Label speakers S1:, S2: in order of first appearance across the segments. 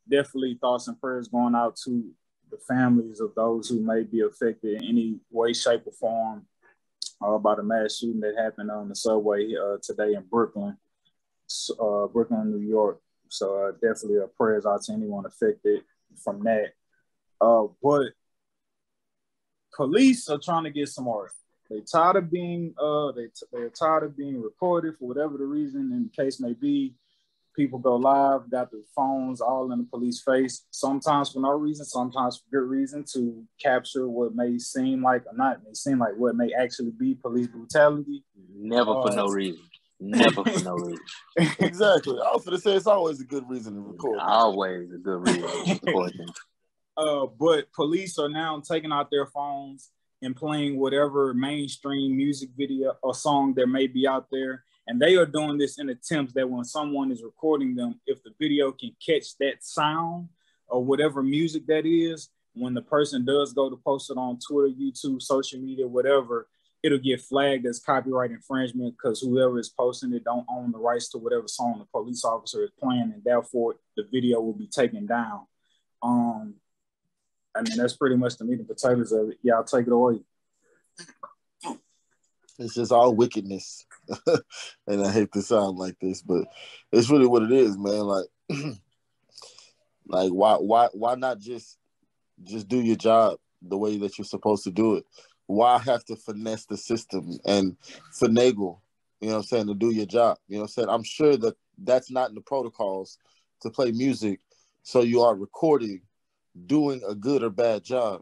S1: definitely thoughts and prayers going out to the families of those who may be affected in any way, shape, or form by the mass shooting that happened on the subway today in Brooklyn, New York. So definitely prayers out to anyone affected from that. But police are trying to get some art. They're tired of being they're tired of being recorded for whatever the reason and the case may be. People go live, got the phones all in the police face, sometimes for no reason, sometimes for good reason, to capture what may seem like, or not may seem like, what may actually be police brutality.
S2: Never for no reason. Never for no reason.
S3: Exactly. I was going to say it's always a good reason to record.
S2: Always a good reason to record them.
S1: But police are now taking out their phones and playing whatever mainstream music video or song there may be out there. And they are doing this in attempts that when someone is recording them, if the video can catch that sound or whatever music that is, when the person does go to post it on Twitter, YouTube, social media, whatever, it'll get flagged as copyright infringement because whoever is posting it don't own the rights to whatever song the police officer is playing, and therefore the video will be taken down. I mean, that's pretty much the meat and potatoes of it. Yeah, I'll take it away.
S3: It's just all wickedness. And I hate to sound like this, but it's really what it is, man. Like why not just do your job the way that you're supposed to do it? Why have to finesse the system and finagle, you know what I'm saying, to do your job? You know what I'm saying? I'm sure that that's not in the protocols to play music, so you are recording, doing a good or bad job.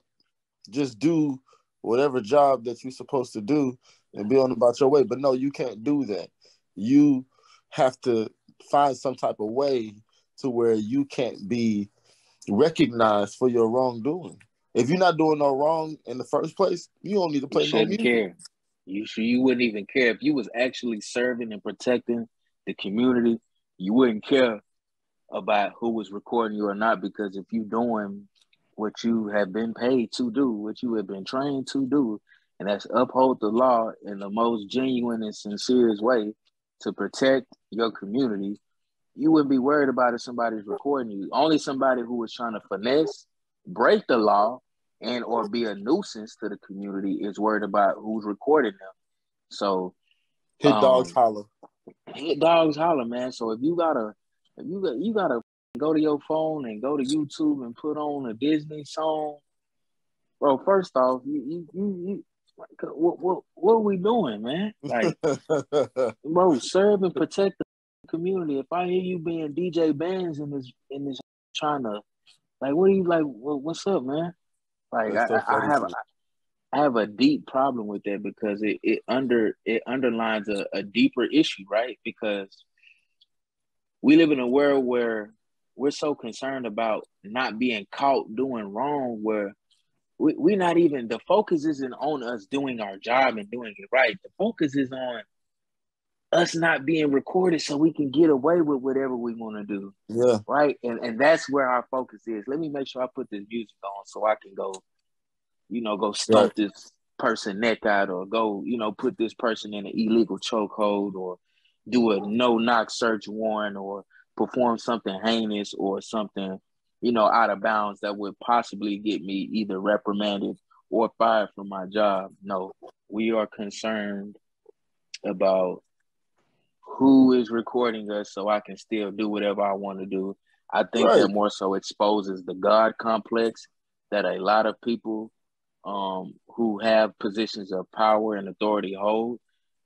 S3: Just do whatever job that you're supposed to do and be on about your way. But no, you can't do that. You have to find some type of way to where you can't be recognized for your wrongdoing. If you're not doing no wrong in the first place, you don't need to play no music.
S2: Care. You wouldn't even care if you was actually serving and protecting the community. You wouldn't care about who was recording you or not, because if you doing what you have been paid to do, what you have been trained to do, and that's uphold the law in the most genuine and sincerest way to protect your community, you wouldn't be worried about if somebody's recording you. Only somebody who was trying to finesse, break the law, and or be a nuisance to the community is worried about who's recording them. So
S3: hit dogs holler.
S2: Hit dogs holler, man. So if you gotta go to your phone and go to YouTube and put on a Disney song, bro, first off, you what are we doing, man? Like, bro, serve and protect the community. If I hear you being DJ Bands in this trying to, like, what are you like? What's up, man? Like, I have a deep problem with that, because it underlines a deeper issue, right? Because we live in a world where we're so concerned about not being caught doing wrong, where we not even, the focus isn't on us doing our job and doing it right. The focus is on us not being recorded so we can get away with whatever we want to do.
S3: Yeah.
S2: Right? And that's where our focus is. Let me make sure I put this music on so I can go stomp this person neck out, or go, put this person in an illegal chokehold, or do a no-knock search warrant, or perform something heinous or something, out of bounds that would possibly get me either reprimanded or fired from my job. No, we are concerned about who is recording us so I can still do whatever I want to do. I think that more so exposes the God complex that a lot of people who have positions of power and authority hold.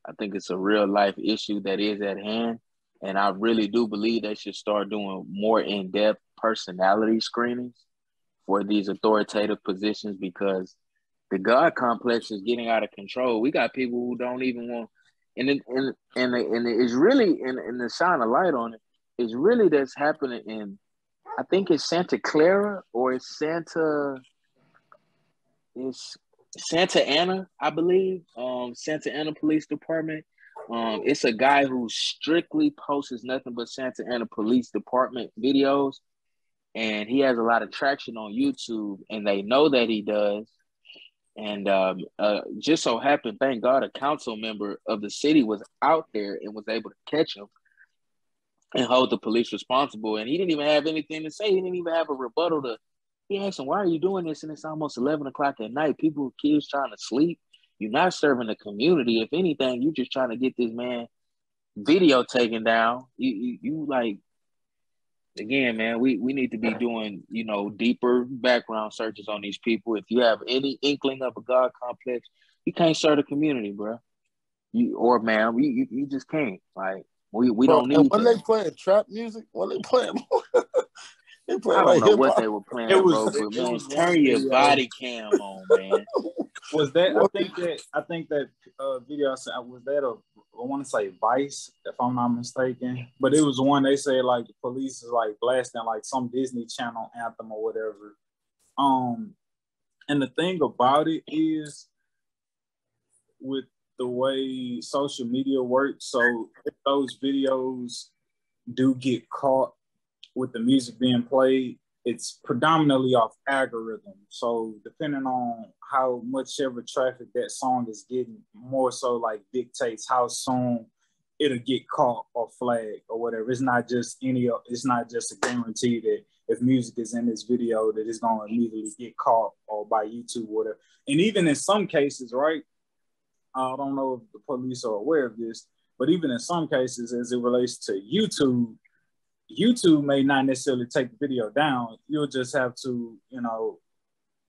S2: I think it's a real life issue that is at hand. And I really do believe they should start doing more in-depth personality screenings for these authoritative positions, because the God complex is getting out of control. We got people who don't even want, and it's really, and to shine a light on it, it's really that's happening in, I think it's Santa Clara, or it's Santa Ana, I believe. Santa Ana Police Department. It's a guy who strictly posts nothing but Santa Ana Police Department videos, and he has a lot of traction on YouTube, and they know that he does. And just so happened, thank God, a council member of the city was out there and was able to catch him. and hold the police responsible. And he didn't even have anything to say. He didn't even have a rebuttal to. He asked him, "Why are you doing this?" And it's almost 11 o'clock at night. People, kids trying to sleep. You're not serving the community. If anything, you're just trying to get this man video taken down. You like, again, man, we need to be doing, deeper background searches on these people. If you have any inkling of a God complex, you can't serve the community, bro. You just can't. Like, we
S3: Bro,
S2: don't need
S3: and when
S2: that.
S3: they playing trap music, when they playing, they play
S2: I don't
S3: like
S2: know
S3: hip
S2: what
S3: hop.
S2: they were playing,
S1: It was
S2: bro, but
S1: it
S2: man,
S1: was
S2: turn
S1: one
S2: your
S1: video.
S2: body cam on, man.
S1: Was that? I think that video I sent, was that I want to say Vice, if I'm not mistaken. But it was one they said like the police is like blasting like some Disney Channel anthem or whatever. And the thing about it is with the way social media works, so if those videos do get caught with the music being played, it's predominantly off algorithm. So depending on how much ever traffic that song is getting, more so like dictates how soon it'll get caught or flagged or whatever. It's not just a guarantee that if music is in this video that it's gonna immediately get caught or by YouTube or whatever. And even in some cases, right? I don't know if the police are aware of this, but even in some cases, as it relates to YouTube may not necessarily take the video down. You'll just have to,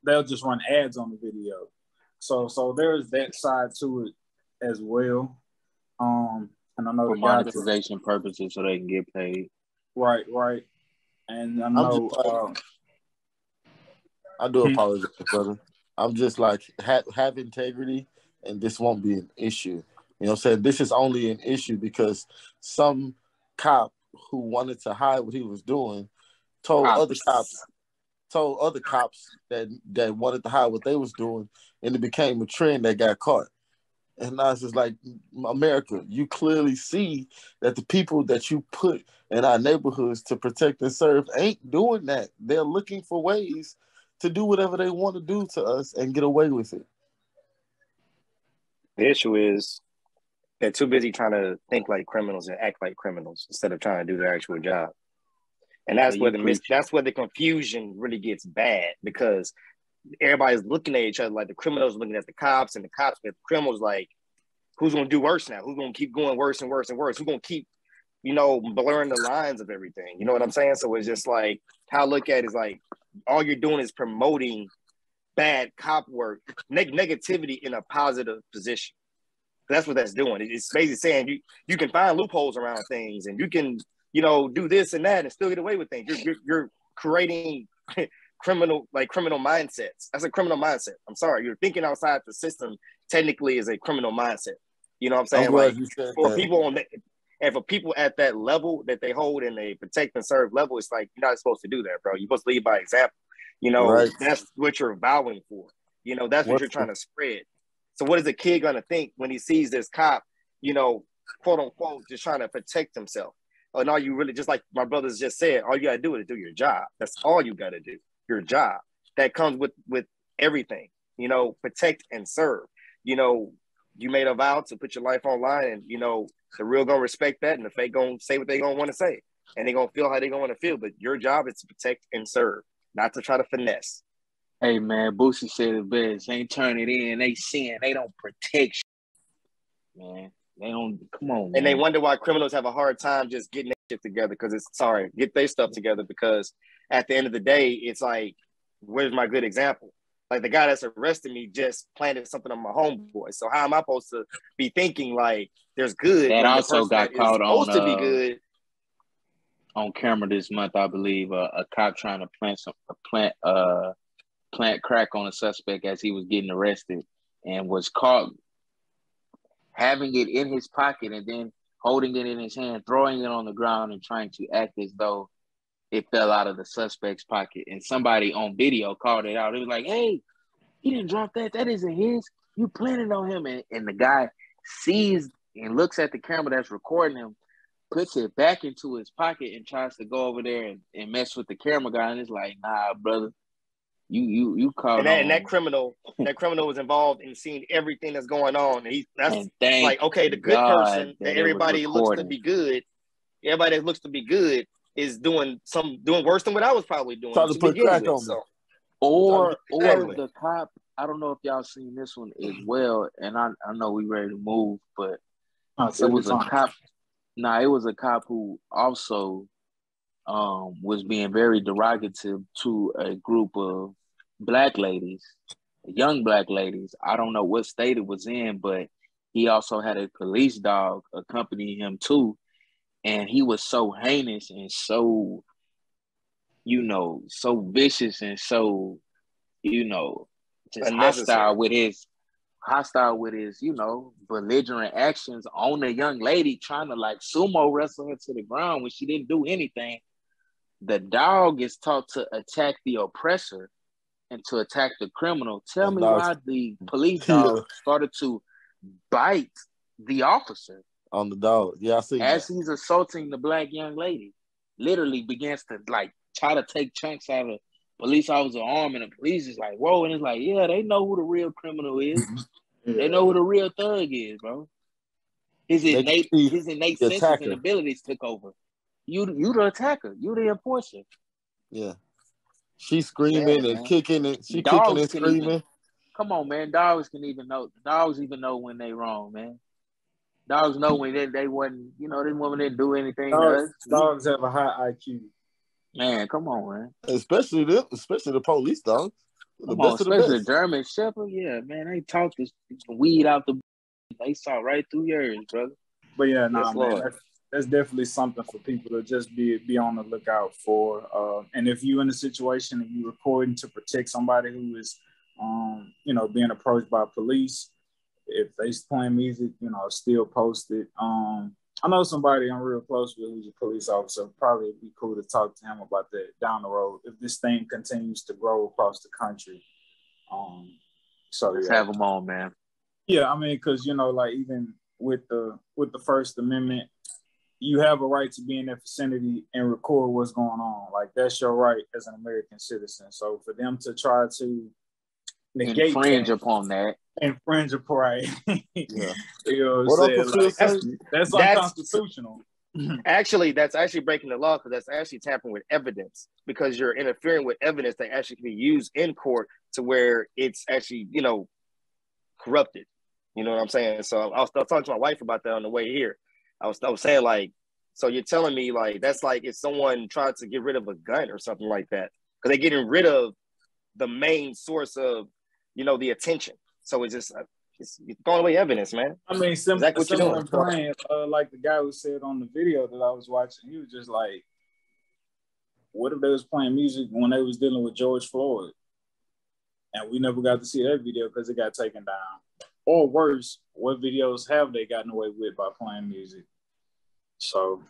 S1: they'll just run ads on the video. So there's that side to it as well. And I know
S2: For monetization purposes, so they can get paid.
S1: Right. And I know.
S3: I do apologize, brother. I'm just like have integrity, and this won't be an issue. You know what I'm saying? This is only an issue because some cop who wanted to hide what he was doing told other cops that wanted to hide what they was doing, and it became a trend that got caught. And now it's just like, America, you clearly see that the people that you put in our neighborhoods to protect and serve ain't doing that. They're looking for ways to do whatever they want to do to us and get away with it.
S4: The issue is they're too busy trying to think like criminals and act like criminals instead of trying to do their actual job. And that's where the confusion really gets bad, because everybody's looking at each other like the criminals looking at the cops, and the cops at the criminals like, who's going to do worse now? Who's going to keep going worse and worse and worse? Who's going to keep, blurring the lines of everything? You know what I'm saying? So it's just like, how I look at it is like, all you're doing is promoting bad cop work, negativity in a positive position. That's what that's doing. It's basically saying you can find loopholes around things, and you can, do this and that and still get away with things. You're creating criminal mindsets. That's a criminal mindset. I'm sorry. You're thinking outside the system technically is a criminal mindset. You know what I'm saying? Like, for people at that level that they hold and they protect and serve level, it's like, you're not supposed to do that, bro. You're supposed to lead by example.
S3: Right.
S4: That's what you're vowing for. That's what you're trying to spread. So what is a kid going to think when he sees this cop, quote unquote, just trying to protect himself? And all you really, just like my brothers just said, all you got to do is do your job. That's all you got to do. Your job. That comes with everything, protect and serve. You made a vow to put your life online, and, the real going to respect that, and the fake going to say what they going to want to say, and they going to feel how they going to want to feel. But your job is to protect and serve, not to try to finesse.
S2: Hey, man, Boosie said it best. Ain't turn it in. They sin. They don't protect you, man. They don't. Come on, man.
S4: And they wonder why criminals have a hard time just getting their shit together, get their stuff together, because at the end of the day, it's like, where's my good example? Like, the guy that's arrested me just planted something on my homeboy. So how am I supposed to be thinking like there's good?
S2: That
S4: when
S2: also
S4: the
S2: got caught
S4: supposed to be good
S2: on camera this month, I believe. A cop trying to plant crack on a suspect as he was getting arrested, and was caught having it in his pocket and then holding it in his hand, throwing it on the ground and trying to act as though it fell out of the suspect's pocket. And somebody on video called it out. It was like, hey, he didn't drop that. That isn't his. You planted on him. And the guy sees and looks at the camera that's recording him, puts it back into his pocket and tries to go over there and mess with the camera guy. And it's like, nah, brother. You caught on.
S4: And that criminal was involved in seeing everything that's going on. And that's like, okay, the good person that everybody looks to be good everybody that looks to be good is doing worse than what I was probably doing
S3: Trying to put crack
S4: with.
S3: on me.
S4: So,
S2: Or
S4: exactly.
S2: the cop. I don't know if y'all seen this one as well, and I know we ready to move, but it was a cop. Nah, it was a cop who also was being very derogative to a group of black ladies, young black ladies. I don't know what state it was in, but he also had a police dog accompanying him too. And he was so heinous and so, so vicious and so, just hostile with his, belligerent actions on a young lady trying to like sumo wrestle her to the ground when she didn't do anything. The dog is taught to attack the oppressor and to attack the criminal. Tell me why the police dog started to bite the officer
S3: on the dog. Yeah, I see.
S2: As he's assaulting the black young lady, literally begins to like try to take chunks out of police officer's arm, and the police is like, whoa, and it's like, yeah, they know who the real criminal is. They know who the real thug is, bro. His innate senses and abilities took over. You the attacker. You the enforcer.
S3: Yeah. She's screaming and kicking and she kicking and screaming.
S2: Come on, man. Dogs can even know. Dogs even know when they wrong, man. Dogs know when they wasn't, this woman didn't do anything to us.
S1: Dogs have a high IQ.
S2: Man, come on, man.
S3: Especially the police dogs.
S2: Especially the German Shepherd. Yeah, man. They talk this weed out the. They saw right through yours, brother.
S1: But yeah, man. That's definitely something for people to just be on the lookout for. And if you're in a situation and you're recording to protect somebody who is, being approached by police, if they playing music, still post it. I know somebody I'm real close with who's a police officer. Probably it'd be cool to talk to him about that down the road if this thing continues to grow across the country.
S2: Let's have them on, man.
S1: Yeah, I mean, because even with the First Amendment, you have a right to be in that vicinity and record what's going on. Like that's your right as an American citizen. So for them to try to negate
S2: infringe upon that.
S1: Infringe upon right. Yeah.
S3: What I'm saying?
S1: That's unconstitutional.
S4: Actually, that's actually breaking the law because that's actually tampering with evidence because you're interfering with evidence that actually can be used in court to where it's actually, corrupted. You know what I'm saying? So I was talking to my wife about that on the way here. I was saying like, so you're telling me like that's like if someone tried to get rid of a gun or something like that because they're getting rid of the main source of the attention. So it's going away evidence, man.
S1: I mean, exactly what you're doing. Playing, like the guy who said on the video that I was watching, he was just like, "What if they was playing music when they was dealing with George Floyd, and we never got to see that video because it got taken down?" Or worse, what videos have they gotten away with by playing music? So